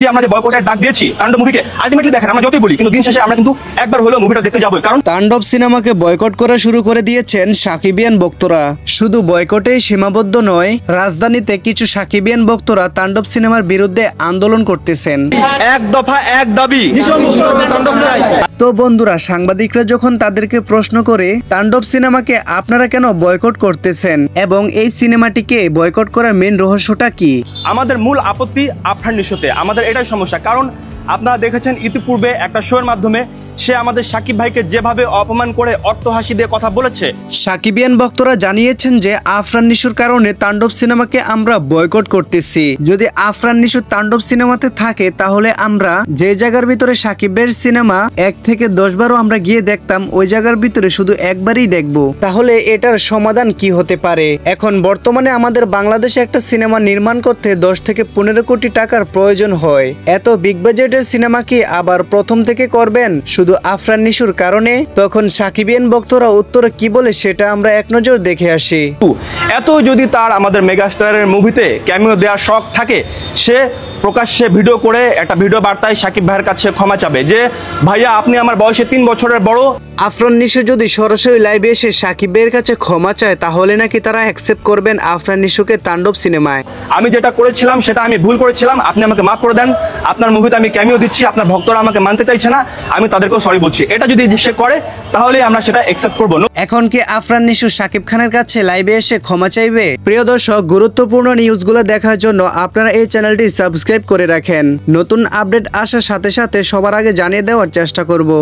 আমরা যে বয়কটের ডাক দিয়েছি তাণ্ডব মুভিকে, আলটিমেটলি দেখেন আমরা যতই বলি কিন্তু দিন শেষে আমরা কিন্তু একবার হলেও মুভিটা দেখতে যাবো। কারণ তাণ্ডব সিনেমাকে বয়কট করা শুরু করে দিয়েছেন সাকিবিয়ান ভক্তরা। শুধু বয়কটেই সীমাবদ্ধ নয়, রাজধানীতে কিছু সাকিবিয়ান ভক্তরা তাণ্ডব সিনেমার বিরুদ্ধে আন্দোলন করতেছেন। এক দফা এক দাবি, তাণ্ডব চাই। তো বন্ধুরা, সাংবাদিকরা যখন তাদেরকে প্রশ্ন করে তাণ্ডব সিনেমাকে আপনারা কেন বয়কট করতেছেন এবং এই সিনেমাটিকে বয়কট করার মেন রহস্যটা কি, আমাদের মূল আপত্তি আফরান নিশোতে। আমাদের এটাই সমস্যা, কারণ আপনারা দেখেছেন ইতিপূর্বে একটা শোয়ের মাধ্যমে সে আমাদের সাকিব ভাইকে যেভাবে অপমান করে অট্টহাসি দিয়ে কথা বলেছে। সাকিবিয়ান ভক্তরা জানিয়েছেন যে আফরান নিশোর কারণে তাণ্ডব সিনেমাকে আমরা বয়কট করতেছি। যদি আফরান নিশো তাণ্ডব সিনেমাতে থাকে তাহলে আমরা যে জায়গার ভিতরে সাকিবের সিনেমা 1 থেকে 10 বারও আমরা গিয়ে দেখতাম, ওই জায়গার ভিতরে শুধু একবারই দেখব। তাহলে এটার সমাধান কি হতে পারে? এখন বর্তমানে আমাদের বাংলাদেশে একটা সিনেমা নির্মাণ করতে 10 থেকে 15 কোটি টাকার প্রয়োজন হয়। এত বিগ বাজেটের সিনেমা কি আবার প্রথম থেকে করবেন শুধু আফরান নিশোর কারণে? তখন সাকিবিয়ান ভক্তরা উত্তরে কি বলে সেটা আমরা এক নজর দেখে আসি। এত যদি তার আমাদের মেগাস্টারের মুভিতে ক্যামিও দেওয়ার শখ থাকে, সে প্রকাশ্যে ভিডিও করে একটা ভিডিও বার্তায় সাকিব ভাইয়ের কাছে ক্ষমা চাবে যে ভাইয়া আপনি আমার বয়সে 3 বছরের বড়। আফরান নিশো যদি সরাসরি লাইভে এসে সাকিবের কাছে ক্ষমা চায় তাহলে নাকি তারা অ্যাকসেপ্ট করবেন আফরান নিশোকে তাণ্ডব সিনেমায়। আমি যেটা করেছিলাম সেটা আমি ভুল করেছিলাম, আপনি আমাকে মাফ করে দেন। আপনার মুভিতে আমি ক্যামিও দিচ্ছি, আপনার ভক্তরা আমাকে মানতে চাইছে না, আমি তাদেরকেও সরি বলছি। এটা যদি সে করে তাহলে আমরা সেটা অ্যাকসেপ্ট করবো। এখন কি আফরান নিশো সাকিব খানের কাছে লাইভে এসে ক্ষমা চাইবে? প্রিয় দর্শক, গুরুত্বপূর্ণ নিউজগুলো দেখার জন্য আপনারা এই চ্যানেলটি সাবস্ক্রাইব করে রাখেন। নতুন আপডেট আসার সাথে সাথে সবার আগে জানিয়ে দেওয়ার চেষ্টা করব।